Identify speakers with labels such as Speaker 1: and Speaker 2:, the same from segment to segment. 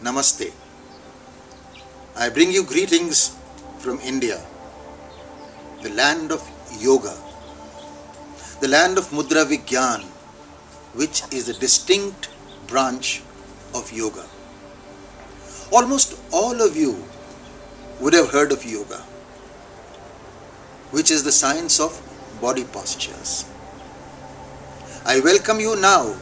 Speaker 1: Namaste. I bring you greetings from India, the land of yoga, the land of Mudra Gyan, which is a distinct branch of yoga. Almost all of you would have heard of yoga, which is the science of body postures. I welcome you now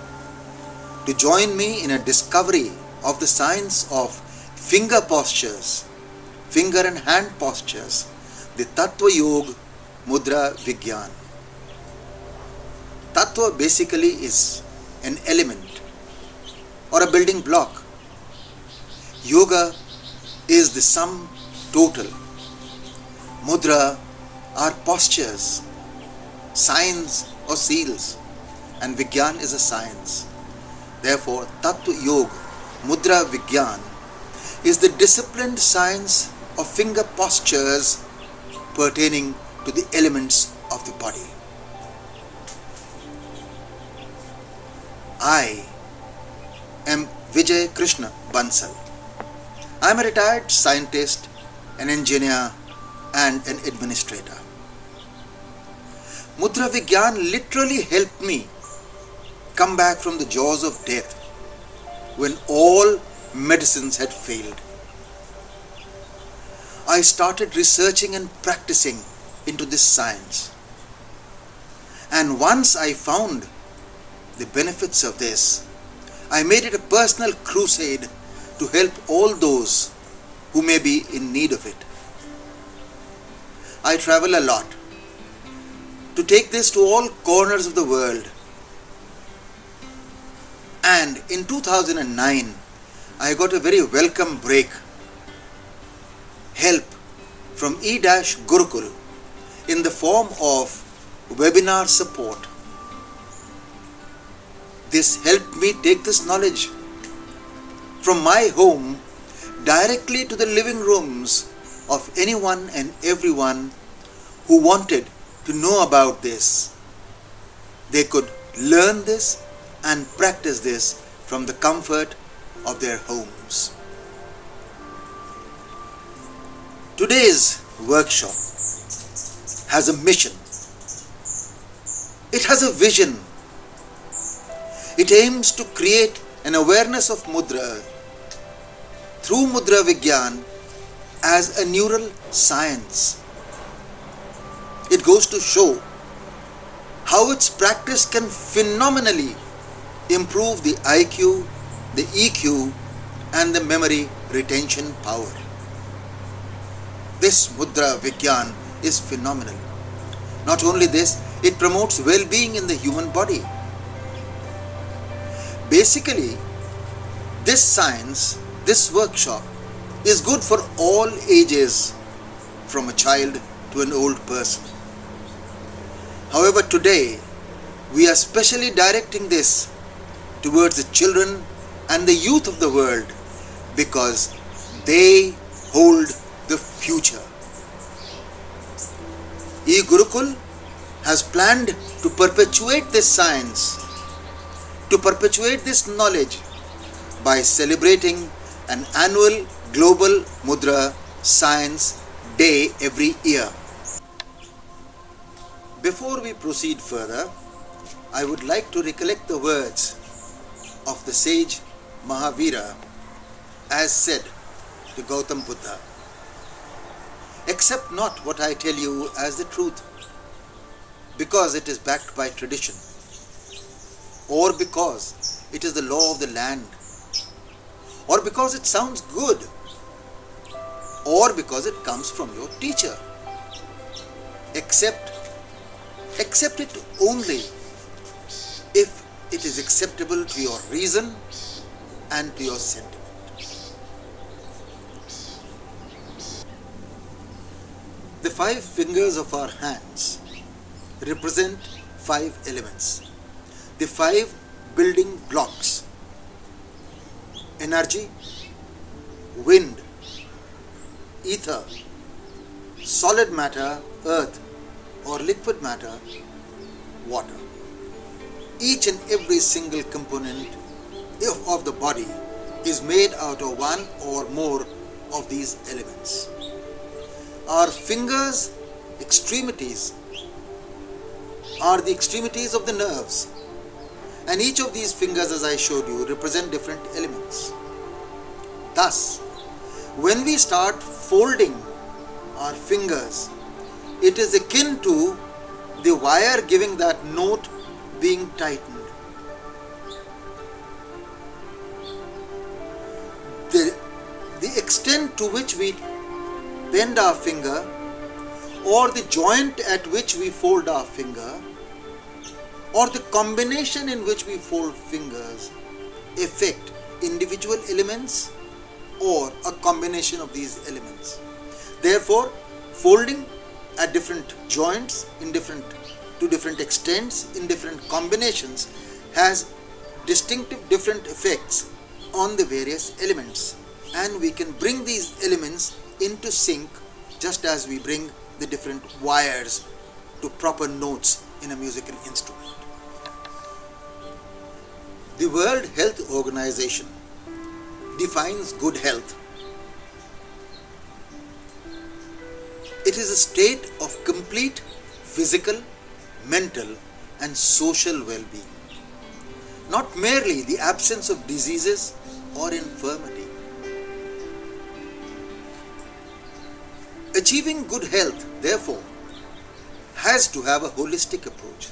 Speaker 1: to join me in a discovery of the science of finger postures, finger and hand postures, the Tattva Yoga Mudra Vigyan. Tattva basically is an element or a building block. Yoga is the sum total. Mudra are postures, signs or seals, and Vigyan is a science. Therefore, Tattva Yoga Mudra Vigyan is the disciplined science of finger postures pertaining to the elements of the body. I am Vijay Krishna Bansal. I am a retired scientist, an engineer and an administrator. Mudra Vigyan literally helped me come back from the jaws of death when all medicines had failed. I started researching and practicing into this science. And once I found the benefits of this, I made it a personal crusade to help all those who may be in need of it. I travel a lot to take this to all corners of the world. And in 2009, I got a very welcome break, help from E-Gurukul in the form of webinar support. This helped me take this knowledge from my home directly to the living rooms of anyone and everyone who wanted to know about this. They could learn this and practice this from the comfort of their homes. Today's workshop has a mission. It has a vision. It aims to create an awareness of mudra through Mudra Vigyan as a neural science. It goes to show how its practice can phenomenally improve the IQ, the EQ and the memory retention power. This Mudra Vigyan is phenomenal. Not only this, it promotes well-being in the human body. Basically, this science, this workshop is good for all ages, from a child to an old person. However, today we are specially directing this towards the children and the youth of the world because they hold the future. E-Gurukul has planned to perpetuate this science, to perpetuate this knowledge by celebrating an annual Global Mudra Science Day every year. Before we proceed further, I would like to recollect the words of the sage Mahavira as said to Gautam Buddha. Accept not what I tell you as the truth, because it is backed by tradition, or because it is the law of the land, or because it sounds good, or because it comes from your teacher. Accept it only if it is acceptable to your reason and to your sentiment. The 5 fingers of our hands represent 5 elements, the 5 building blocks: energy, wind, ether, solid matter, earth, or liquid matter, water. Each and every single component of the body is made out of one or more of these elements. Our fingers' extremities are the extremities of the nerves, and each of these fingers, as I showed you, represent different elements. Thus, when we start folding our fingers, it is akin to the wire giving that note being tightened. The extent to which we bend our finger, or the joint at which we fold our finger, or the combination in which we fold fingers, affect individual elements or a combination of these elements. Therefore, folding at different joints to different extents in different combinations has distinctive different effects on the various elements, and we can bring these elements into sync just as we bring the different wires to proper notes in a musical instrument. The World Health Organization defines good health. It is a state of complete physical, mental, and social well-being, not merely the absence of diseases or infirmity. Achieving good health, therefore, has to have a holistic approach,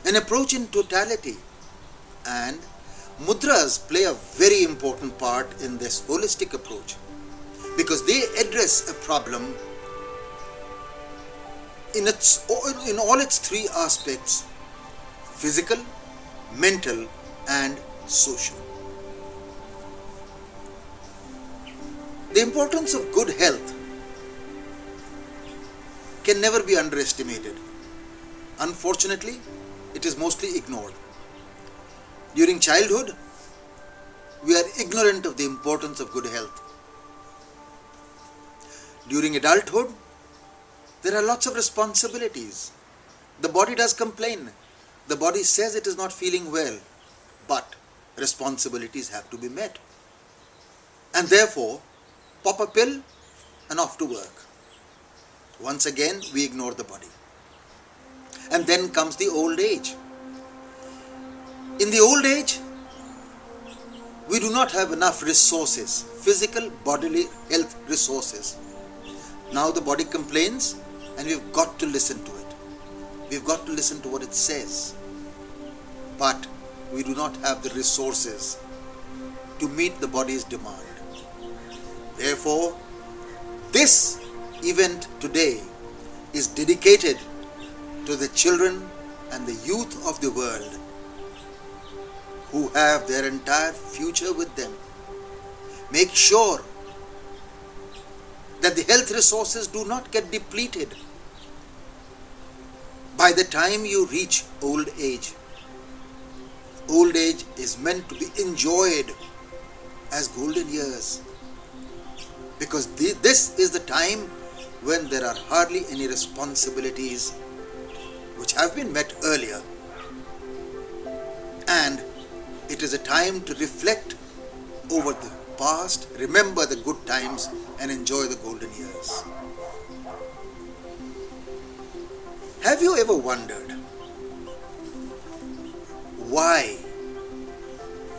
Speaker 1: an approach in totality, and mudras play a very important part in this holistic approach because they address a problem in all its three aspects: physical, mental, and social. The importance of good health can never be underestimated. Unfortunately, it is mostly ignored. During childhood, we are ignorant of the importance of good health. During adulthood, there are lots of responsibilities. The body does complain. The body says it is not feeling well, but responsibilities have to be met. And therefore, pop a pill and off to work. Once again, we ignore the body. And then comes the old age. In the old age, we do not have enough resources, physical, bodily health resources. Now the body complains and we've got to listen to it. We've got to listen to what it says. But we do not have the resources to meet the body's demand. Therefore, this event today is dedicated to the children and the youth of the world who have their entire future with them. Make sure that the health resources do not get depleted by the time you reach old age. Old age is meant to be enjoyed as golden years, because this is the time when there are hardly any responsibilities which have been met earlier, and it is a time to reflect over the past, remember the good times, and enjoy the golden years. Have you ever wondered why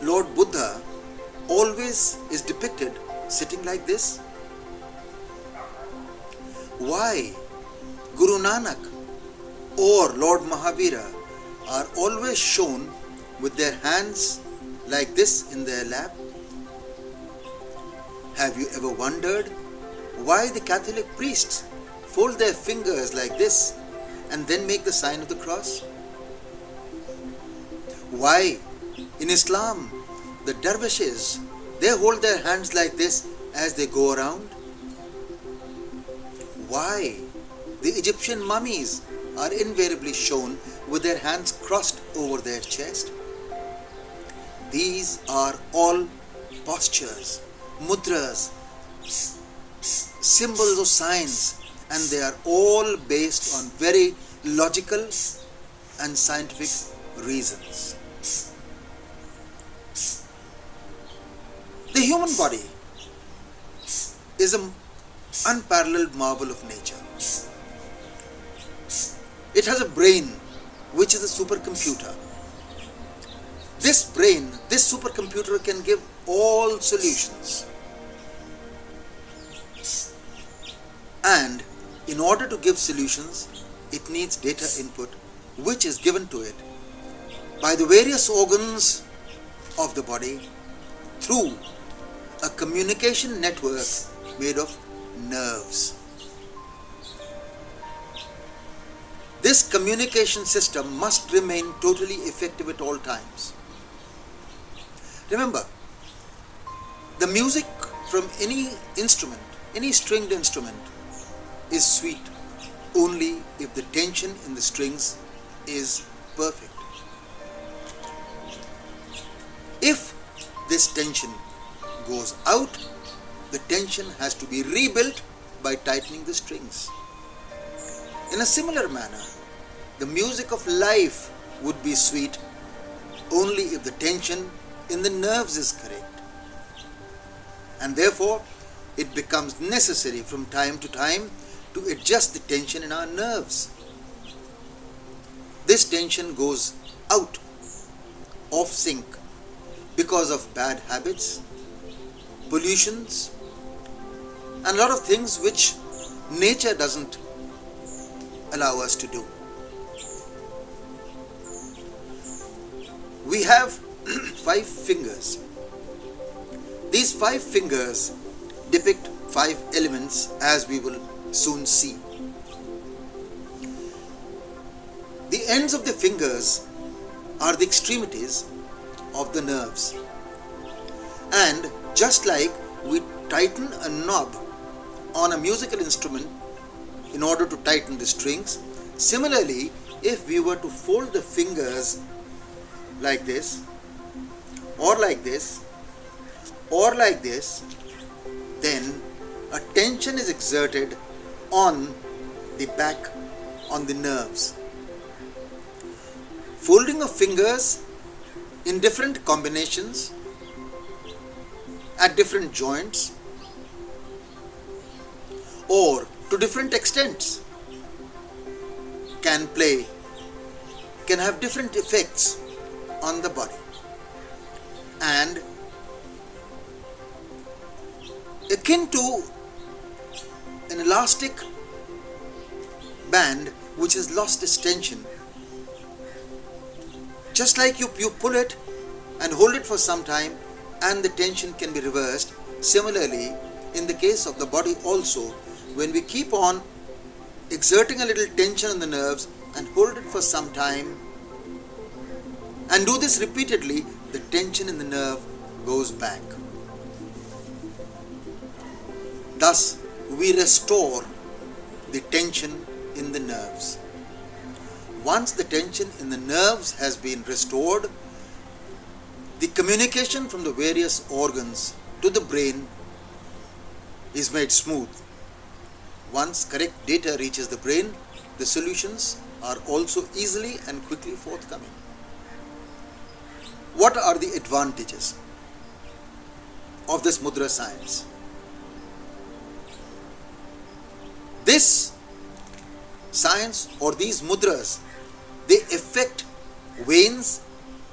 Speaker 1: Lord Buddha always is depicted sitting like this? Why Guru Nanak or Lord Mahavira are always shown with their hands like this in their lap? Have you ever wondered why the Catholic priests fold their fingers like this and then make the sign of the cross? Why in Islam the dervishes, they hold their hands like this as they go around? Why the Egyptian mummies are invariably shown with their hands crossed over their chest? These are all postures, mudras, symbols or signs, and they are all based on very logical and scientific reasons. The The human body is an unparalleled marvel of nature. It has a brain which is a supercomputer. This brain, this supercomputer can give all solutions. And in order to give solutions, it needs data input which is given to it by the various organs of the body through a communication network made of nerves. This communication system must remain totally effective at all times. Remember, the music from any instrument, any stringed instrument, is sweet only if the tension in the strings is perfect. If this tension goes out, the tension has to be rebuilt by tightening the strings. In a similar manner, the music of life would be sweet only if the tension in the nerves is correct. And therefore, it becomes necessary from time to time to adjust the tension in our nerves. This tension goes out of sync because of bad habits, pollutions, and a lot of things which nature doesn't allow us to do. We have 5 fingers. These 5 fingers depict 5 elements, as we will soon see. The ends of the fingers are the extremities of the nerves. And just like we tighten a knob on a musical instrument in order to tighten the strings, similarly, if we were to fold the fingers like this, or like this, or like this, then a tension is exerted on the back, on the nerves. Folding of fingers in different combinations at different joints or to different extents can have different effects on the body. And akin to an elastic band which has lost its tension, just like you pull it and hold it for some time and the tension can be reversed, similarly in the case of the body also, when we keep on exerting a little tension on the nerves and hold it for some time and do this repeatedly, the tension in the nerve goes back. Thus, we restore the tension in the nerves. Once the tension in the nerves has been restored, the communication from the various organs to the brain is made smooth. Once correct data reaches the brain, the solutions are also easily and quickly forthcoming. What are the advantages of this mudra science? This science or these mudras, they affect veins,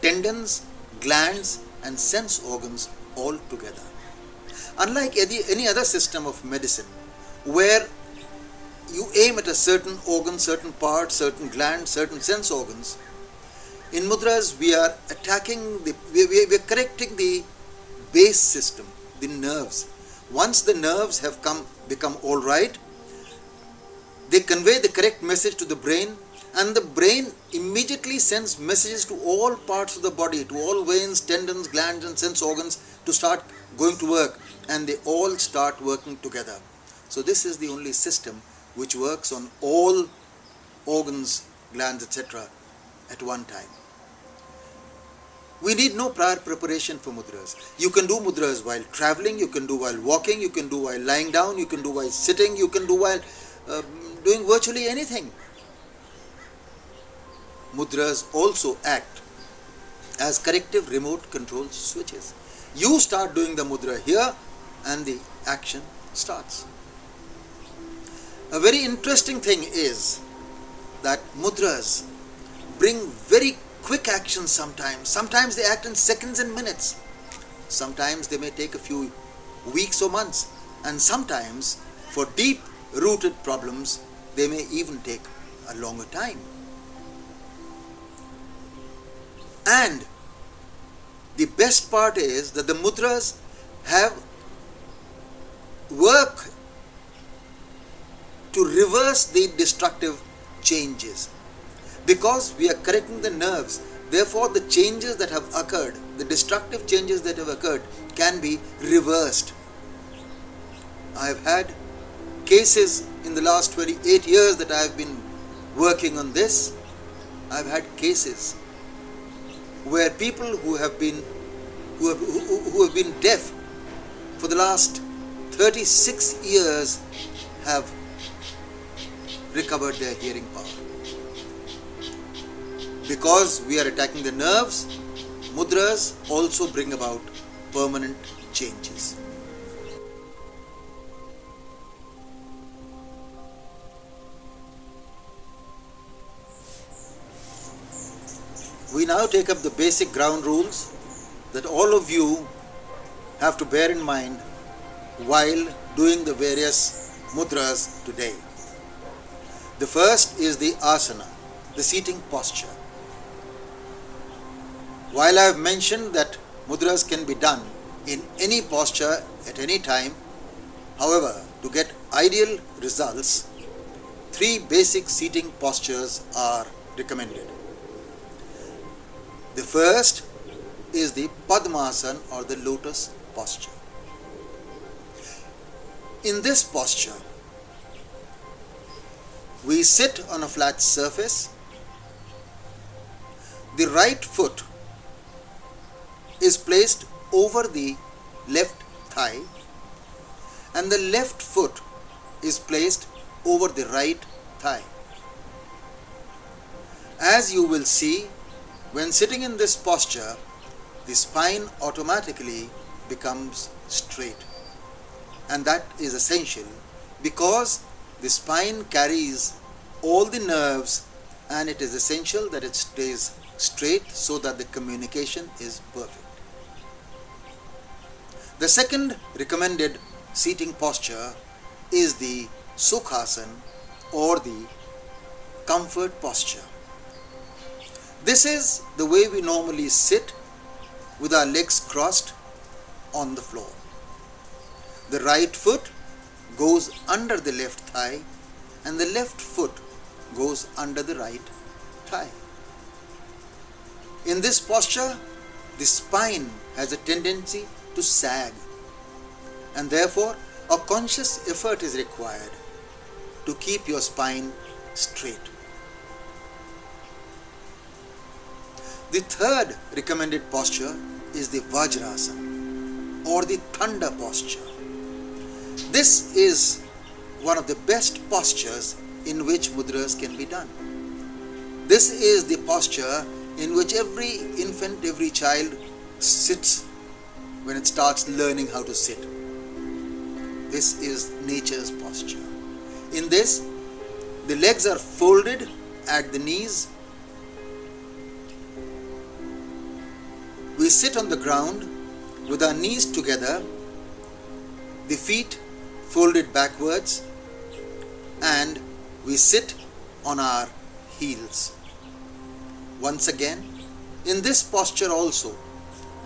Speaker 1: tendons, glands and sense organs all together. Unlike any other system of medicine where you aim at a certain organ, certain part, certain gland, certain sense organs, in mudras we are attacking, we are correcting the base system, the nerves. Once the nerves have become all right, they convey the correct message to the brain, and the brain immediately sends messages to all parts of the body, to all veins, tendons, glands and sense organs to start going to work, and they all start working together. So this is the only system which works on all organs, glands, etc. at one time. We need no prior preparation for mudras. You can do mudras while traveling, you can do while walking, you can do while lying down, you can do while sitting, you can do while doing virtually anything. Mudras also act as corrective remote control switches. You start doing the mudra here and the action starts. A very interesting thing is that mudras bring very quick action sometimes. Sometimes they act in seconds and minutes. Sometimes they may take a few weeks or months. And sometimes for deep rooted problems they may even take a longer time. And the best part is that the mudras have work to reverse the destructive changes. Because we are correcting the nerves, therefore the changes that have occurred, the destructive changes that have occurred can be reversed. I have had cases in the last 28 years that I have been working on this. I have had cases where people who have been deaf for the last 36 years have recovered their hearing power. Because we are attacking the nerves, mudras also bring about permanent changes. We now take up the basic ground rules that all of you have to bear in mind while doing the various mudras today. The first is the asana, the seating posture. While I have mentioned that mudras can be done in any posture at any time, however, to get ideal results, 3 basic seating postures are recommended. The first is the Padmasana or the lotus posture. In this posture, we sit on a flat surface. The right foot is placed over the left thigh and the left foot is placed over the right thigh. As you will see, when sitting in this posture, the spine automatically becomes straight. And that is essential because the spine carries all the nerves and it is essential that it stays straight so that the communication is perfect. The second recommended seating posture is the Sukhasana or the comfort posture. This is the way we normally sit with our legs crossed on the floor. The right foot goes under the left thigh and the left foot goes under the right thigh. In this posture, the spine has a tendency to sag and therefore a conscious effort is required to keep your spine straight. The third recommended posture is the Vajrasana or the Thunder posture. This is one of the best postures in which mudras can be done. This is the posture in which every infant, every child sits when it starts learning how to sit. This is nature's posture. In this, the legs are folded at the knees. We sit on the ground with our knees together, the feet folded backwards, and we sit on our heels. Once again, in this posture also,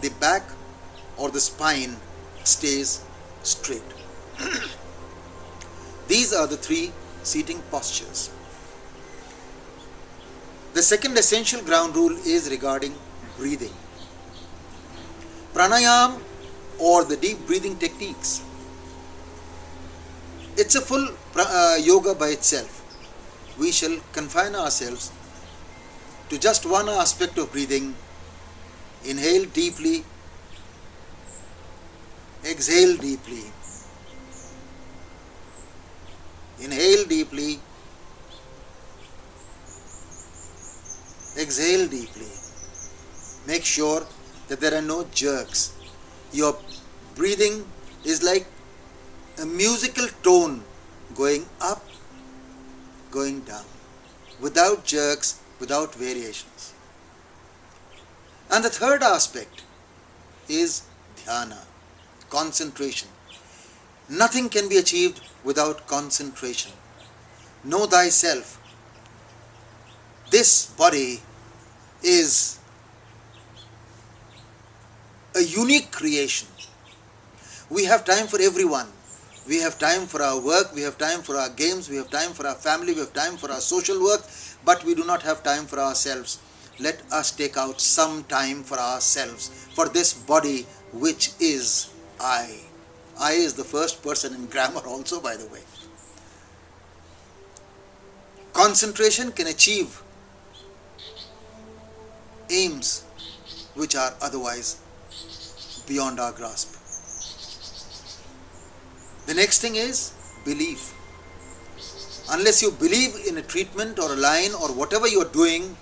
Speaker 1: the back or the spine stays straight. These are the 3 seating postures. The second essential ground rule is regarding breathing. Pranayama or the deep breathing techniques. It's a full yoga by itself. We shall confine ourselves to just one aspect of breathing. Inhale deeply, exhale deeply. Inhale deeply, exhale deeply. Make sure that there are no jerks. Your breathing is like a musical tone going up, going down, without jerks, without variations. And the third aspect is dhyana, concentration. Nothing can be achieved without concentration. Know thyself. This body is a unique creation. We have time for everyone. We have time for our work, we have time for our games, we have time for our family, we have time for our social work, but we do not have time for ourselves. Let us take out some time for ourselves, for this body which is I. I is the first person in grammar also, by the way. Concentration can achieve aims which are otherwise beyond our grasp. The next thing is belief. Unless you believe in a treatment or a line or whatever you are doing,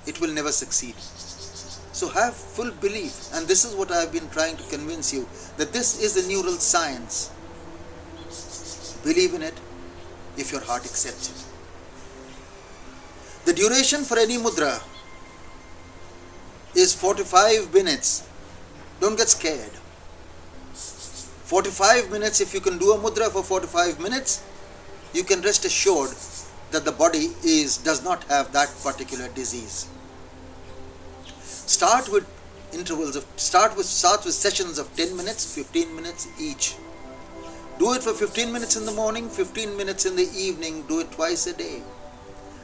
Speaker 1: it will never succeed. So have full belief, and this is what I have been trying to convince you, that this is the neural science. Believe in it if your heart accepts it. The duration for any mudra is 45 minutes. Don't get scared. 45 minutes, if you can do a mudra for 45 minutes, you can rest assured that the body does not have that particular disease. Start with sessions of 10 minutes, 15 minutes each. Do it for 15 minutes in the morning, 15 minutes in the evening, do it twice a day.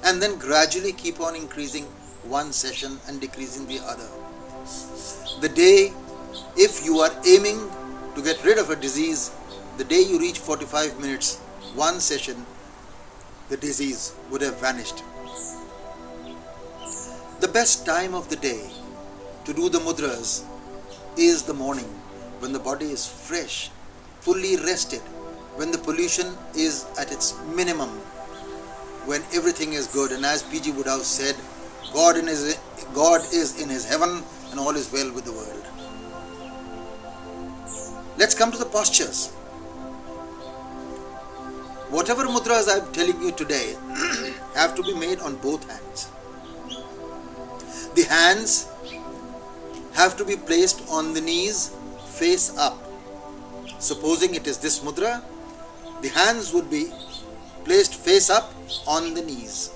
Speaker 1: And then gradually keep on increasing one session and decreasing the other. The day, if you are aiming to get rid of a disease, the day you reach 45 minutes, one session, the disease would have vanished. The best time of the day to do the mudras is the morning, when the body is fresh, fully rested, when the pollution is at its minimum, when everything is good. And as P.G. Woodhouse said, God is in his heaven and all is well with the world. Let's come to the postures. Whatever mudras I am telling you today have to be made on both hands. The hands have to be placed on the knees, face up. Supposing it is this mudra, the hands would be placed face up on the knees.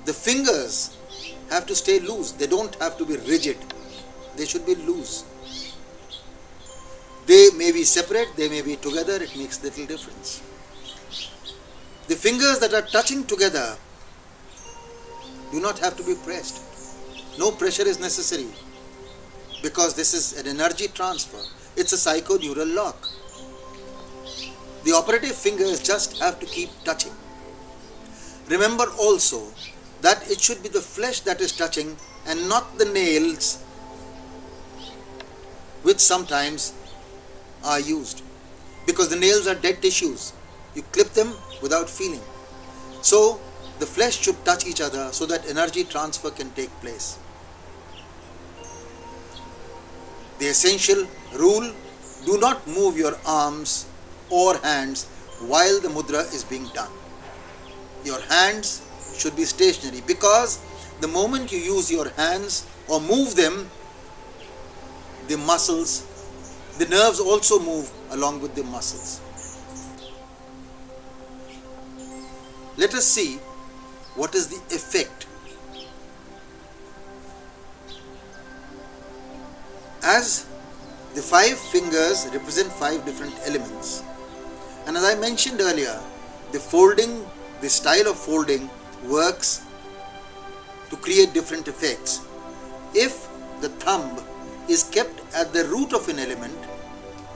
Speaker 1: The fingers have to stay loose. They don't have to be rigid. They should be loose. They may be separate, they may be together, it makes little difference. The fingers that are touching together do not have to be pressed. No pressure is necessary, because this is an energy transfer. It's a psychoneural lock. The operative fingers just have to keep touching. Remember also that it should be the flesh that is touching and not the nails, which sometimes are used, because the nails are dead tissues. You clip them without feeling. So the flesh should touch each other so that energy transfer can take place. The essential rule: do not move your arms or hands while the mudra is being done. Your hands should be stationary, because the moment you use your hands or move them, the muscles, the nerves also move along with the muscles. Let us see what is the effect. As the 5 fingers represent 5 different elements, and as I mentioned earlier, the style of folding works to create different effects. If the thumb is kept at the root of an element,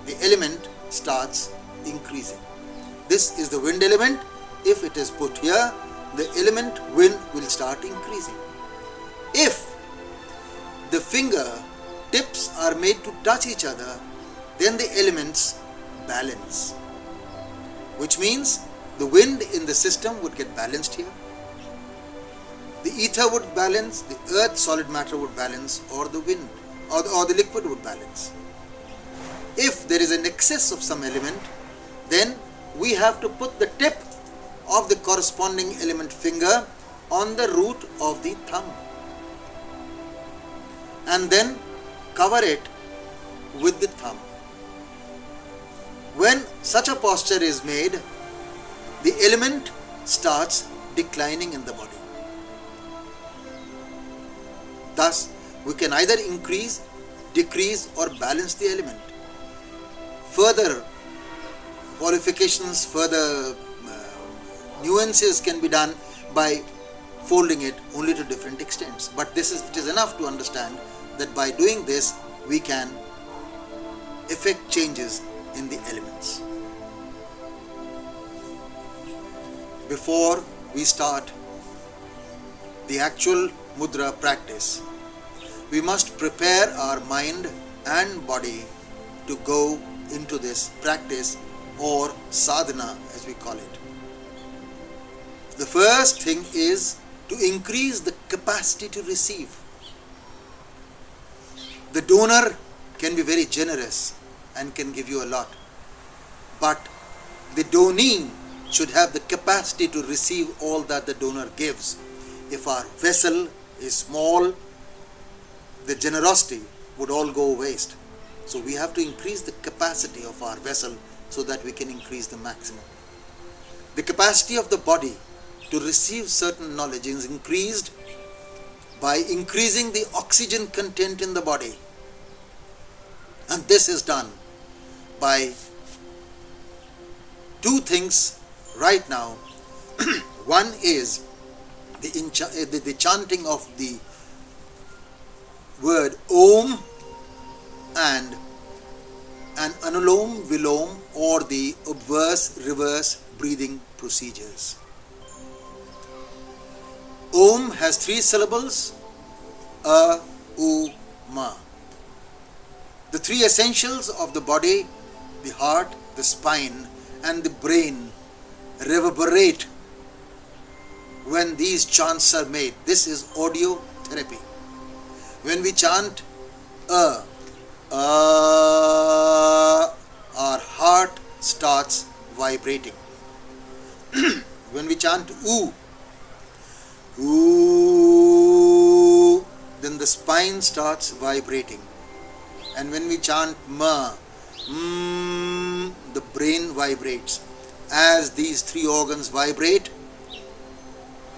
Speaker 1: the element starts increasing. This is the wind element. If it is put here, the element wind will start increasing. If the finger tips are made to touch each other, then the elements balance, which means the wind in the system would get balanced here. The ether would balance, the earth, solid matter would balance, or the wind. or the liquid would balance. If there is an excess of some element, then we have to put the tip of the corresponding element finger on the root of the thumb and then cover it with the thumb. When such a posture is made, the element starts declining in the body. Thus, we can either increase, decrease or balance the element. Further qualifications, further nuances can be done by folding it only to different extents. But it is enough to understand that by doing this, we can effect changes in the elements. Before we start the actual mudra practice, we must prepare our mind and body to go into this practice or sadhana as we call it. The first thing is to increase the capacity to receive. The donor can be very generous and can give you a lot, but the donee should have the capacity to receive all that the donor gives. If our vessel is small, the generosity would all go waste. So we have to increase the capacity of our vessel so that we can increase the maximum. The capacity of the body to receive certain knowledge is increased by increasing the oxygen content in the body. And this is done by two things right now. One is the chanting of the word Om and an Anulom Vilom or the obverse reverse breathing procedures. Om has 3 syllables, A, U, Ma. The 3 essentials of the body, the heart, the spine and the brain reverberate when these chants are made. This is audio therapy. When we chant A, our heart starts vibrating. When we chant U, then the spine starts vibrating. And when we chant Ma, the brain vibrates. As these 3 organs vibrate,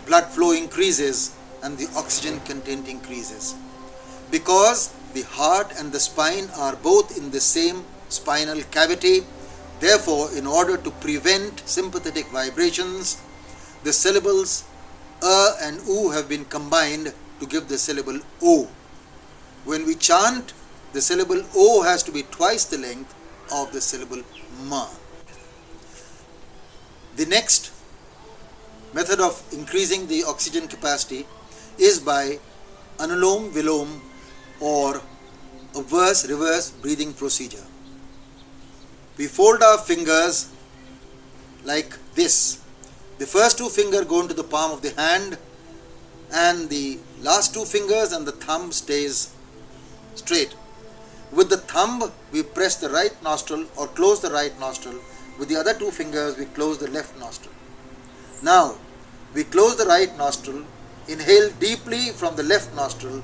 Speaker 1: blood flow increases and the oxygen content increases. Because the heart and the spine are both in the same spinal cavity, therefore, in order to prevent sympathetic vibrations, the syllables A and U have been combined to give the syllable O. When we chant, the syllable O has to be twice the length of the syllable Ma. The next method of increasing the oxygen capacity is by Anulom Vilom or obverse reverse breathing procedure. We fold our fingers like this. The first 2 fingers go into the palm of the hand and the last 2 fingers and the thumb stays straight. With the thumb we press the right nostril or close the right nostril. With the other 2 fingers we close the left nostril. Now we close the right nostril, inhale deeply from the left nostril,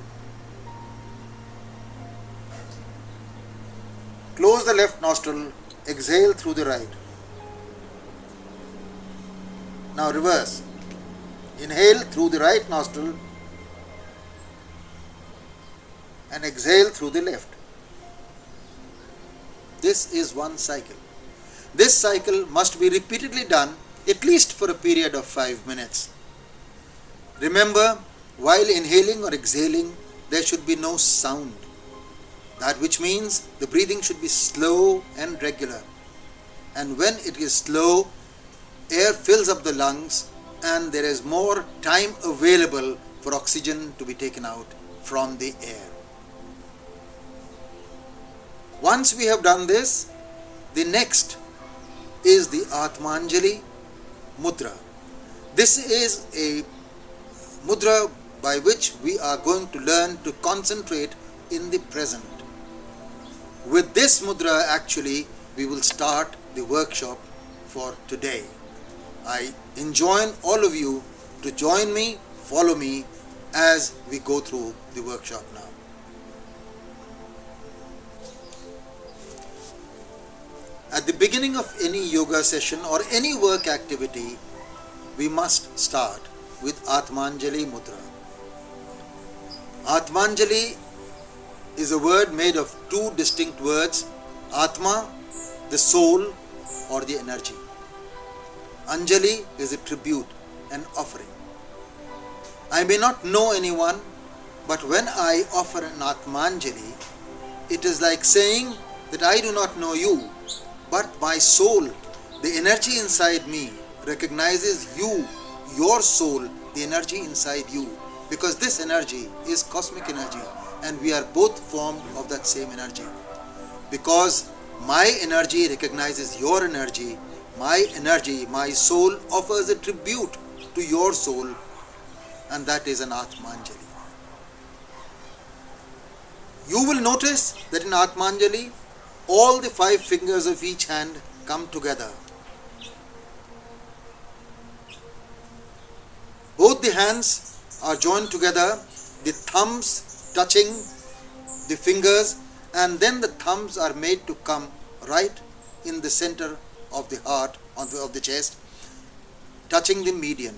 Speaker 1: close the left nostril, exhale through the right. Now reverse. Inhale through the right nostril and exhale through the left. This is one cycle. This cycle must be repeatedly done at least for a period of 5 minutes. Remember, while inhaling or exhaling, there should be no sound. That which means the breathing should be slow and regular. And when it is slow, air fills up the lungs and there is more time available for oxygen to be taken out from the air. Once we have done this, the next is the Atmanjali Mudra. This is a mudra by which we are going to learn to concentrate in the present. With this mudra, actually, we will start the workshop for today. I enjoin all of you to join me, follow me as we go through the workshop now. At the beginning of any yoga session or any work activity, we must start with Atmanjali Mudra. Atmanjali is a word made of two distinct words, Atma, the soul or the energy. Anjali is a tribute, an offering. I may not know anyone, but when I offer an Atmanjali, it is like saying that I do not know you, but my soul, the energy inside me, recognizes you, your soul, the energy inside you, because this energy is cosmic energy and we are both formed of that same energy. Because my energy recognizes your energy, my energy, my soul offers a tribute to your soul, and that is an Atmanjali. You will notice that in Atmanjali, all the 5 fingers of each hand come together. Both the hands are joined together, the thumbs touching the fingers, and then the thumbs are made to come right in the center of the heart, of the chest, touching the median.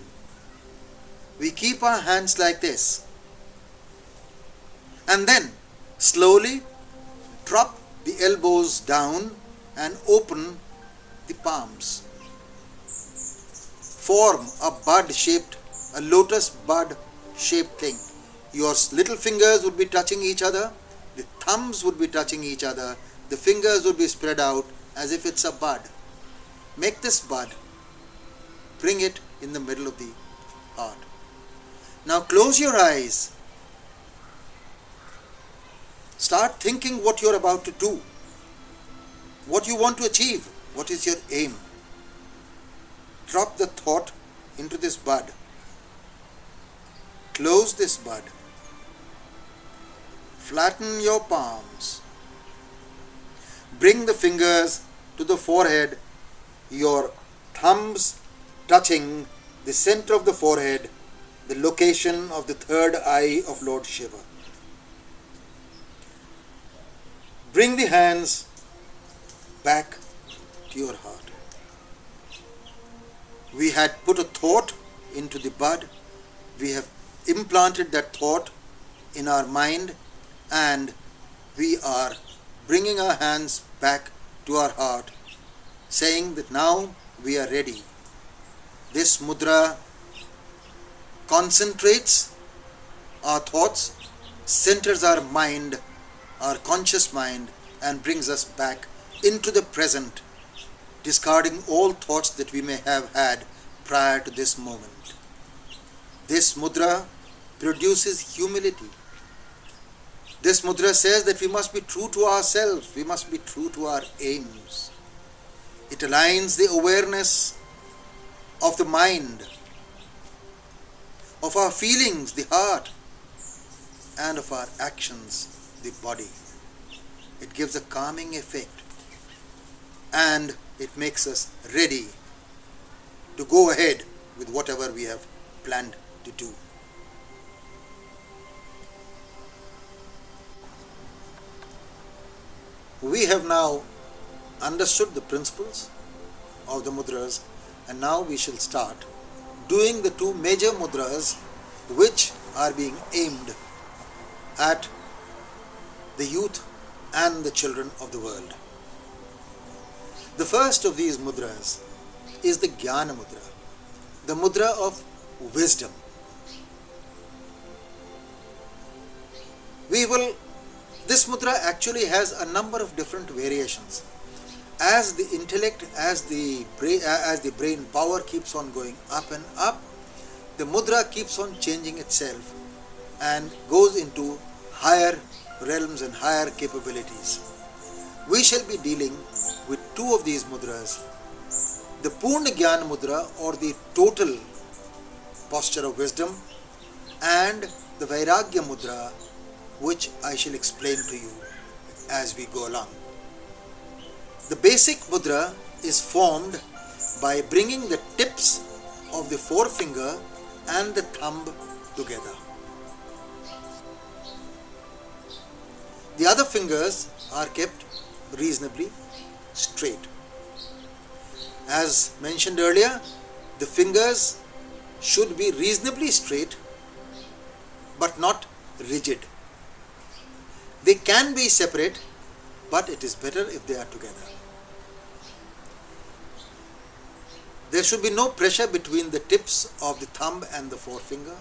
Speaker 1: We keep our hands like this, and then slowly drop the elbows down and open the palms. Form a bud shaped, a lotus bud shaped thing. Your little fingers would be touching each other, the thumbs would be touching each other, the fingers would be spread out as if it's a bud. Make this bud, bring it in the middle of the heart. Now close your eyes. Start thinking what you're about to do, what you want to achieve, what is your aim. Drop the thought into this bud. Close this bud. Flatten your palms. Bring the fingers to the forehead, your thumbs touching the center of the forehead, the location of the third eye of Lord Shiva. Bring the hands back to your heart. We had put a thought into the bud. We have implanted that thought in our mind, and we are bringing our hands back to our heart, saying that now we are ready. This mudra concentrates our thoughts, centers our mind, our conscious mind, and brings us back into the present, discarding all thoughts that we may have had prior to this moment. This mudra produces humility. This mudra says that we must be true to ourselves, we must be true to our aims. It aligns the awareness of the mind, of our feelings, the heart, and of our actions, the body. It gives a calming effect, and it makes us ready to go ahead with whatever we have planned to do. We have now understood the principles of the mudras, and now we shall start doing the 2 major mudras which are being aimed at the youth and the children of the world. The first of these mudras is the Gyan Mudra, the Mudra of Wisdom. This mudra actually has a number of different variations. As the intellect, as the brain power keeps on going up and up, the mudra keeps on changing itself and goes into higher realms and higher capabilities. We shall be dealing with 2 of these mudras, the Prana Gyan Mudra, or the total posture of wisdom, and the Vairagya Mudra, which I shall explain to you as we go along. The basic mudra is formed by bringing the tips of the forefinger and the thumb together. The other fingers are kept reasonably straight. As mentioned earlier, the fingers should be reasonably straight but not rigid. They can be separate, but it is better if they are together. There should be no pressure between the tips of the thumb and the forefinger,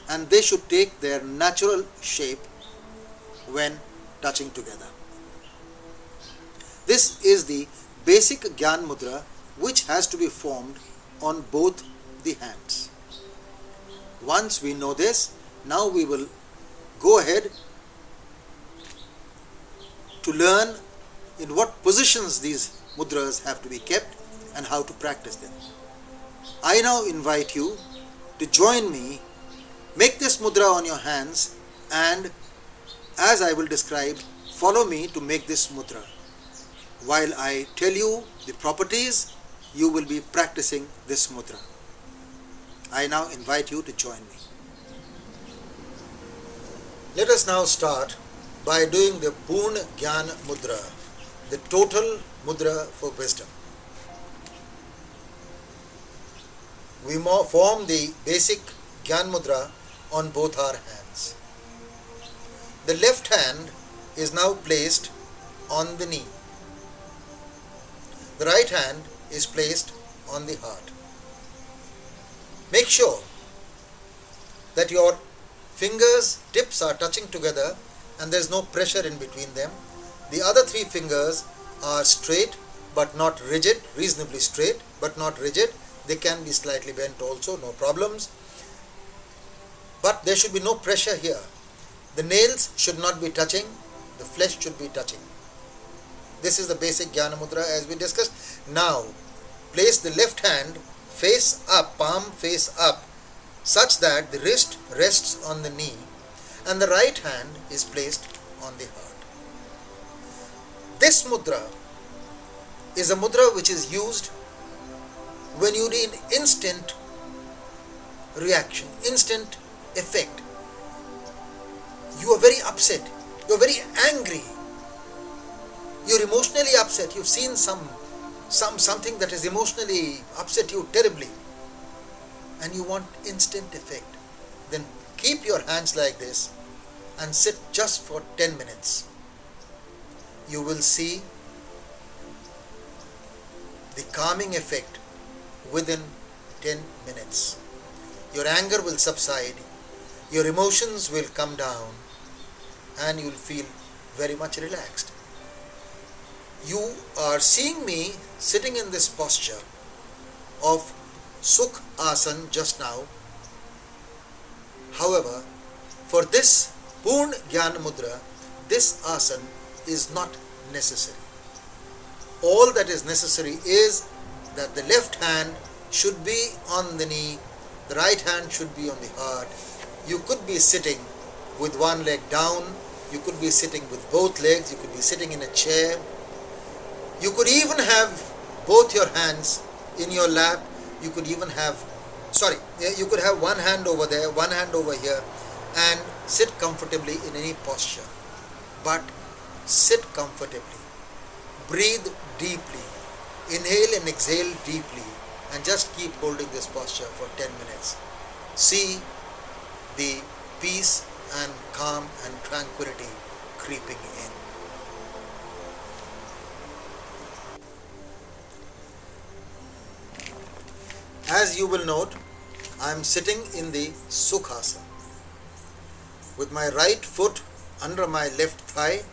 Speaker 1: and they should take their natural shape when touching together. This is the basic Gyan Mudra which has to be formed on both the hands. Once we know this, now we will go ahead to learn in what positions these mudras have to be kept and how to practice them. I now invite you to join me, make this mudra on your hands, and as I will describe, follow me to make this mudra. While I tell you the properties, you will be practicing this mudra. I now invite you to join me. Let us now start by doing the Boon Gyan Mudra, the total mudra for wisdom. We form the basic Gyan Mudra on both our hands. The left hand is now placed on the knee. The right hand is placed on the heart. Make sure that your fingers' tips are touching together and there is no pressure in between them. The other three fingers are straight but not rigid, reasonably straight but not rigid. They can be slightly bent also, no problems. But there should be no pressure here. The nails should not be touching, the flesh should be touching. This is the basic Gyan Mudra as we discussed. Now, place the left hand face up, palm face up, such that the wrist rests on the knee and the right hand is placed on the heart. This mudra is a mudra which is used when you need instant reaction, instant effect. You are very upset, you are very angry, you are emotionally upset, you have seen something that has emotionally upset you terribly and you want instant effect. Then keep your hands like this and sit just for 10 minutes. You will see the calming effect within 10 minutes. Your anger will subside, your emotions will come down, and you will feel very much relaxed. You are seeing me sitting in this posture of Sukh Asan just now. However, for this Boon Gyan Mudra, this asan is not necessary. All that is necessary is that the left hand should be on the knee, the right hand should be on the heart. You could be sitting with one leg down, you could be sitting with both legs, you could be sitting in a chair. You could even have both your hands in your lap. You could even have, you could have one hand over there, one hand over here, and sit comfortably in any posture. But sit comfortably. Breathe deeply. Inhale and exhale deeply. And just keep holding this posture for 10 minutes. See the peace and calm and tranquility creeping in. As you will note, I am sitting in the Sukhasana with my right foot under my left thigh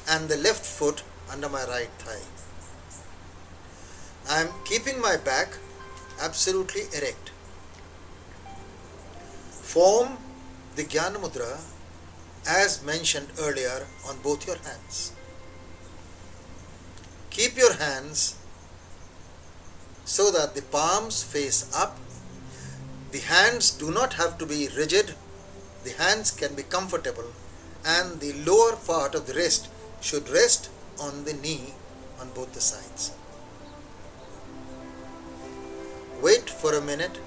Speaker 1: and the left foot under my right thigh. I am keeping my back absolutely erect. Form the Gyan Mudra as mentioned earlier on both your hands. Keep your hands so that the palms face up. The hands do not have to be rigid. The hands can be comfortable and the lower part of the wrist should rest on the knee on both the sides. Wait for a minute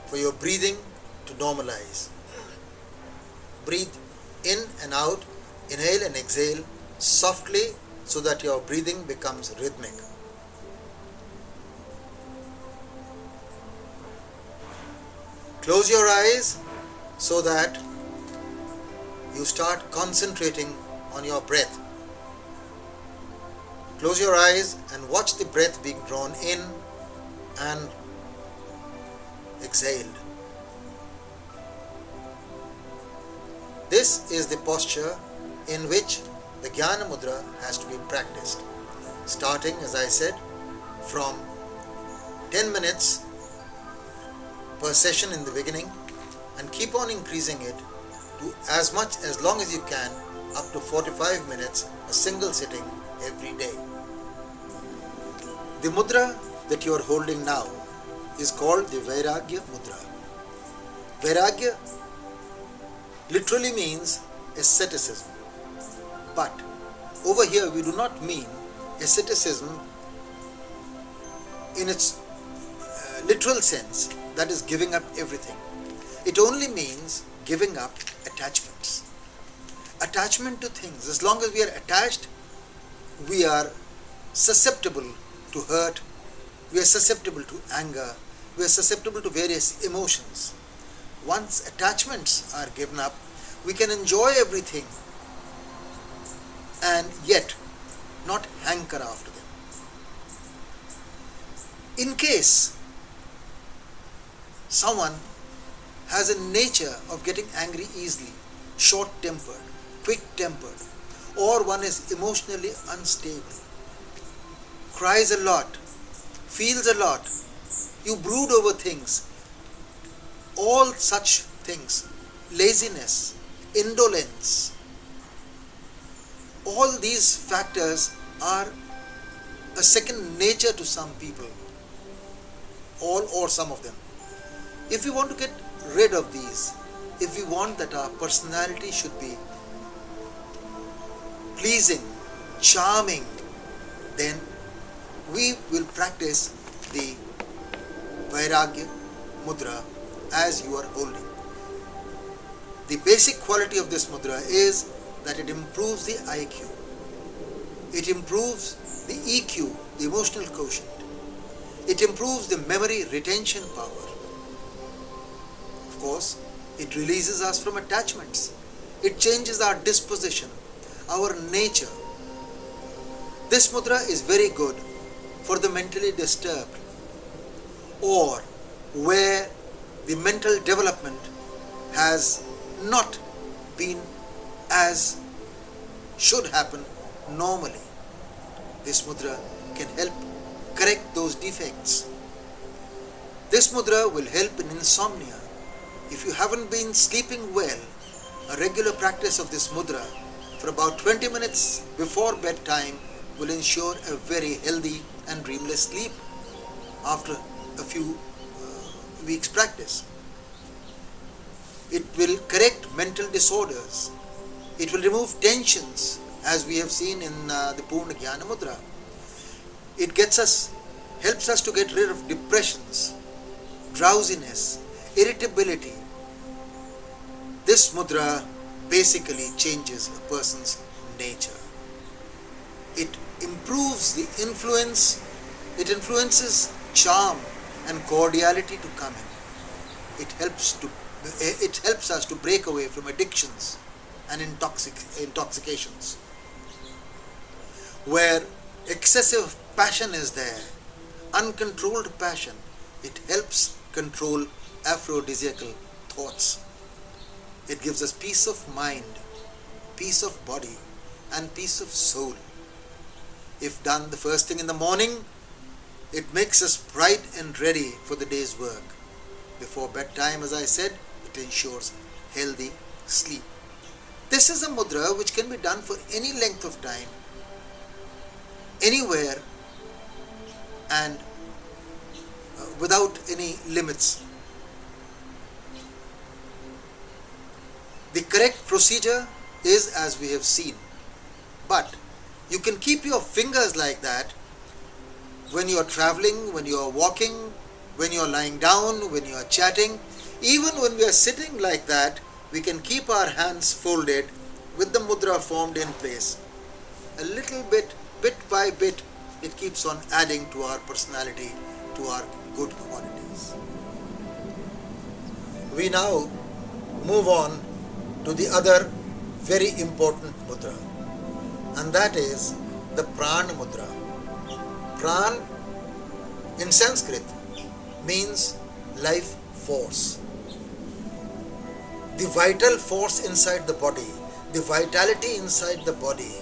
Speaker 1: for your breathing to normalize. Breathe in and out, inhale and exhale softly so that your breathing becomes rhythmic. Close your eyes so that you start concentrating on your breath. Close your eyes and watch the breath being drawn in and exhaled. This is the posture in which the Gyan Mudra has to be practiced, starting, as I said, from 10 minutes per session in the beginning, and keep on increasing it to as long as you can, up to 45 minutes, a single sitting every day. The mudra that you are holding now is called the Verity of Mudra. Vairagya literally means asceticism, but over here we do not mean asceticism in its literal sense, that is giving up everything. It only means giving up attachments. Attachment to things. As long as we are attached, we are susceptible to hurt, we are susceptible to anger, we are susceptible to various emotions. Once attachments are given up, we can enjoy everything and yet not hanker after them. In case someone has a nature of getting angry easily, short-tempered, quick-tempered, or one is emotionally unstable, cries a lot, feels a lot, you brood over things, all such things, laziness, indolence, all these factors are a second nature to some people, all or some of them. If we want to get rid of these, if we want that our personality should be pleasing, charming, then we will practice the Vairagya Mudra as you are holding. The basic quality of this mudra is that it improves the IQ, it improves the EQ, the emotional quotient, it improves the memory retention power. Of course, it releases us from attachments, it changes our disposition, our nature. This mudra is very good for the mentally disturbed, or where the mental development has not been as should happen normally. This mudra can help correct those defects. This mudra will help in insomnia. If you haven't been sleeping well, a regular practice of this mudra for about 20 minutes before bedtime will ensure a very healthy and dreamless sleep after a few weeks practice. It will correct mental disorders. It will remove tensions, as we have seen in the Prana Gyan Mudra. It helps us to get rid of depressions, drowsiness, irritability. This mudra basically changes a person's nature. It improves the influence, it influences charm and cordiality to come in. It helps us to break away from addictions and intoxications. Where excessive passion is there, uncontrolled passion, it helps control aphrodisiacal thoughts. It gives us peace of mind, peace of body, and peace of soul. If done the first thing in the morning, it makes us bright and ready for the day's work. Before bedtime, as I said, it ensures healthy sleep. This is a mudra which can be done for any length of time, anywhere, and without any limits. The correct procedure is as we have seen. But you can keep your fingers like that when you are traveling, when you are walking, when you are lying down, when you are chatting. Even when we are sitting like that, we can keep our hands folded with the mudra formed in place. A little bit, bit by bit, it keeps on adding to our personality, to our good qualities. We now move on to the other very important mudra, and that is the Prana Mudra. Pran in Sanskrit means life force. The vital force inside the body, the vitality inside the body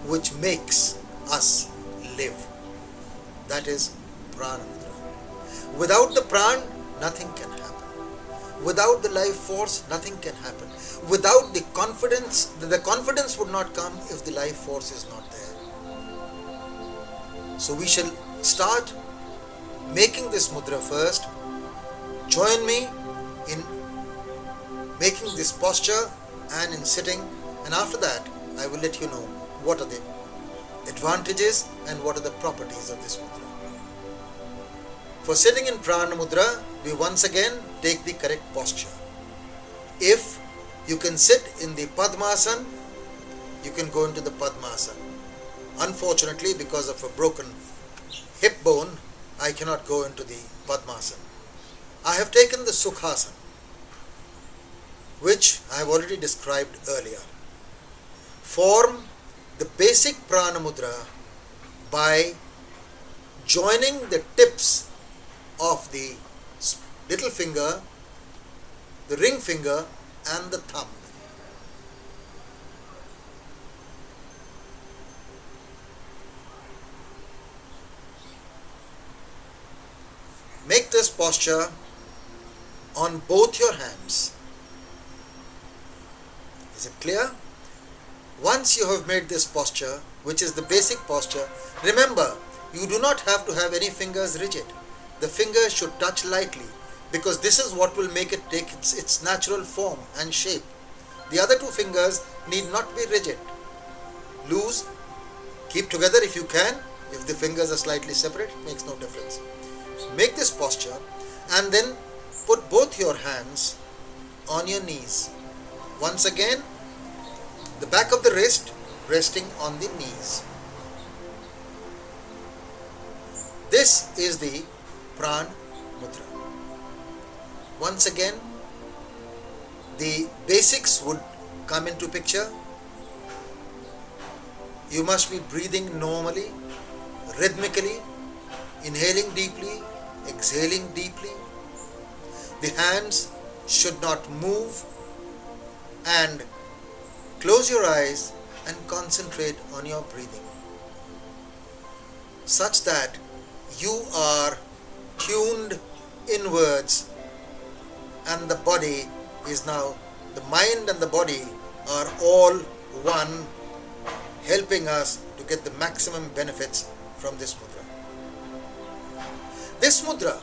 Speaker 1: which makes us live. That is Prana Mudra. Without the Pran, nothing can happen. Without the life force, nothing can happen. Without the confidence would not come if the life force is not there. So we shall start making this mudra first. Join me in making this posture and in sitting, and after that I will let you know what are the advantages and what are the properties of this mudra. For sitting in Prana Mudra, we once again take the correct posture. If you can sit in the Padmasana, you can go into the Padmasana. Unfortunately, because of a broken hip bone, I cannot go into the Padmasana. I have taken the Sukhasana, which I have already described earlier. Form the basic Prana Mudra by joining the tips of the little finger, the ring finger and the thumb. Make this posture on both your hands. Is it clear? Once you have made this posture, which is the basic posture, remember, you do not have to have any fingers rigid. The fingers should touch lightly, because this is what will make it take its natural form and shape. The other two fingers need not be rigid. Loose, keep together if you can. If the fingers are slightly separate, it makes no difference. Make this posture and then put both your hands on your knees. Once again, the back of the wrist resting on the knees. This is the Prana Mudra. Once again, the basics would come into picture. You must be breathing normally, rhythmically, inhaling deeply, exhaling deeply. The hands should not move, and close your eyes and concentrate on your breathing, such that you are tuned inwards, and the body is now, the mind and the body are all one, helping us to get the maximum benefits from this mudra. This mudra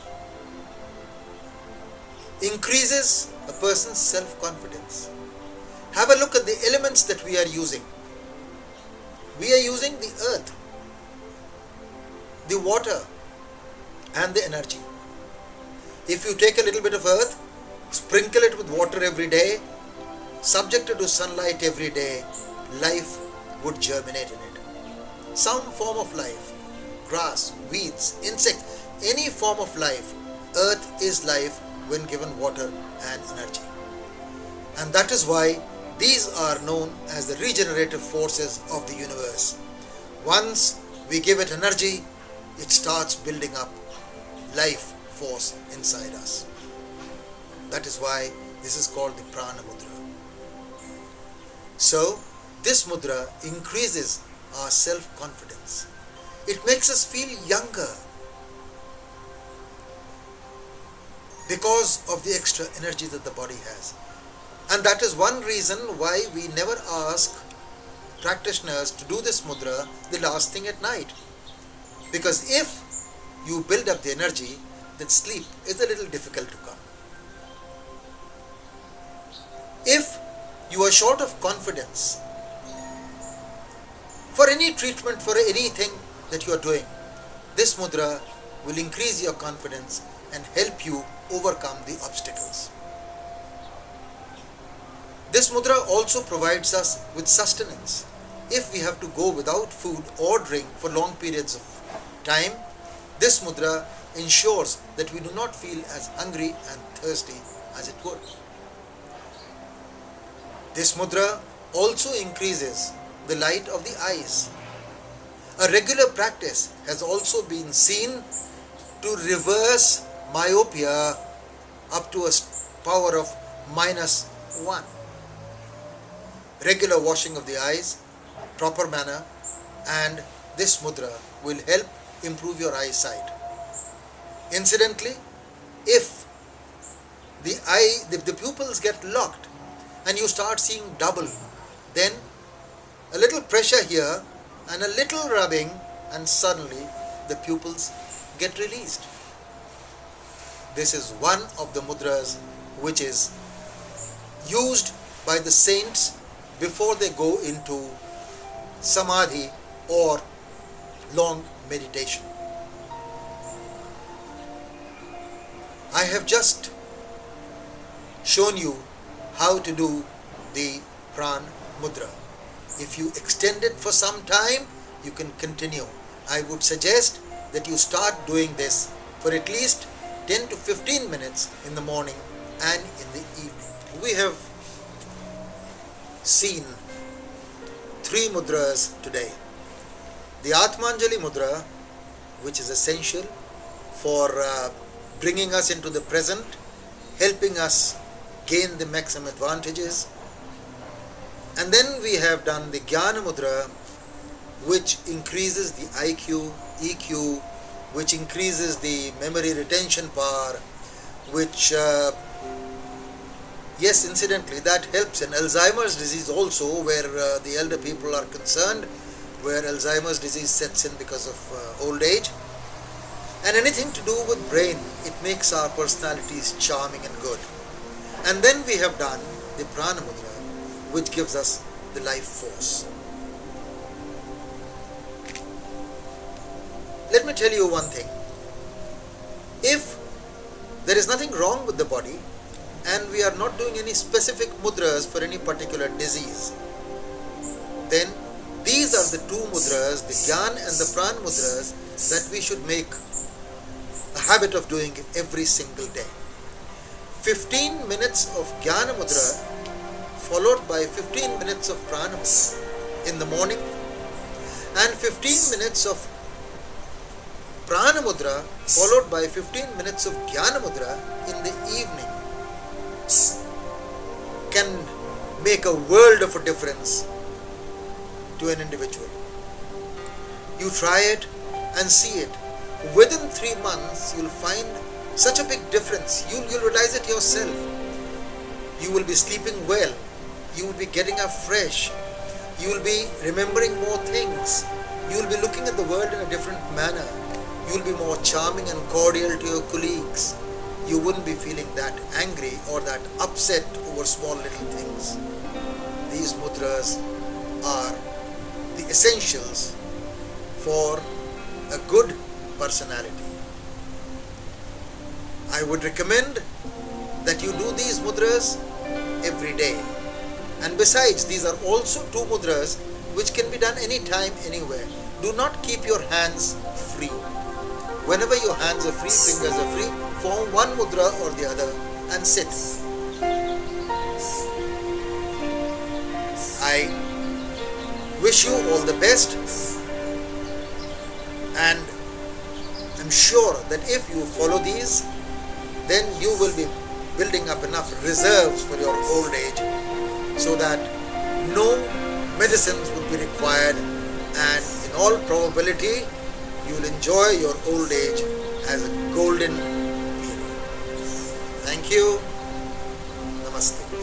Speaker 1: increases a person's self-confidence. Have a look at the elements that we are using. We are using the earth, the water and the energy. If you take a little bit of earth, sprinkle it with water every day, subject it to sunlight every day, life would germinate in it. Some form of life, grass, weeds, insects, any form of life, earth is life when given water and energy. And that is why these are known as the regenerative forces of the universe. Once we give it energy, it starts building up life force inside us. That is why this is called the Prana Mudra. So, this mudra increases our self-confidence. It makes us feel younger because of the extra energy that the body has. And that is one reason why we never ask practitioners to do this mudra the last thing at night. Because if you build up the energy, then sleep is a little difficult to come. If you are short of confidence for any treatment, for anything that you are doing, this mudra will increase your confidence and help you overcome the obstacles. This mudra also provides us with sustenance. If we have to go without food or drink for long periods of time, this mudra ensures that we do not feel as hungry and thirsty as it would. This mudra also increases the light of the eyes. A regular practice has also been seen to reverse myopia up to a power of -1. Regular washing of the eyes, proper manner, and this mudra will help improve your eyesight. Incidentally, if the pupils get locked and you start seeing double, then a little pressure here and a little rubbing and suddenly the pupils get released. This is one of the mudras which is used by the saints before they go into samadhi or long meditation. I have just shown you how to do the Prana Mudra. If you extend it for some time, you can continue. I would suggest that you start doing this for at least 10 to 15 minutes in the morning and in the evening. We have seen 3 mudras today. The Atmanjali Mudra, which is essential for bringing us into the present, helping us gain the maximum advantages. And then we have done the Gyan Mudra, which increases the IQ, EQ, which increases the memory retention power, which, yes, incidentally, that helps in Alzheimer's disease also, where the elder people are concerned, where Alzheimer's disease sets in because of old age. And anything to do with brain, it makes our personalities charming and good. And then we have done the Prana Mudra, which gives us the life force. Let me tell you one thing. If there is nothing wrong with the body and we are not doing any specific mudras for any particular disease, then these are the 2 mudras, the Gyan and the Prana Mudras, that we should make a habit of doing every single day. 15 minutes of Gyan Mudra followed by 15 minutes of Prana Mudra in the morning and 15 minutes of Prana Mudra followed by 15 minutes of Gyan Mudra in the evening can make a world of a difference to an individual. You try it and see it. Within 3 months, you'll find such a big difference. You'll realize it yourself. You will be sleeping well. You will be getting up fresh. You will be remembering more things. You will be looking at the world in a different manner. You will be more charming and cordial to your colleagues. You wouldn't be feeling that angry or that upset over small little things. These mudras are the essentials for a good personality. I would recommend that you do these mudras every day. And besides, these are also 2 mudras which can be done anytime, anywhere. Do not keep your hands free. Whenever your hands are free, fingers are free, form one mudra or the other and sit. I wish you all the best, and I'm sure that if you follow these, then you will be building up enough reserves for your old age so that no medicines will be required, and in all probability you will enjoy your old age as a golden period. Thank you. Namaste.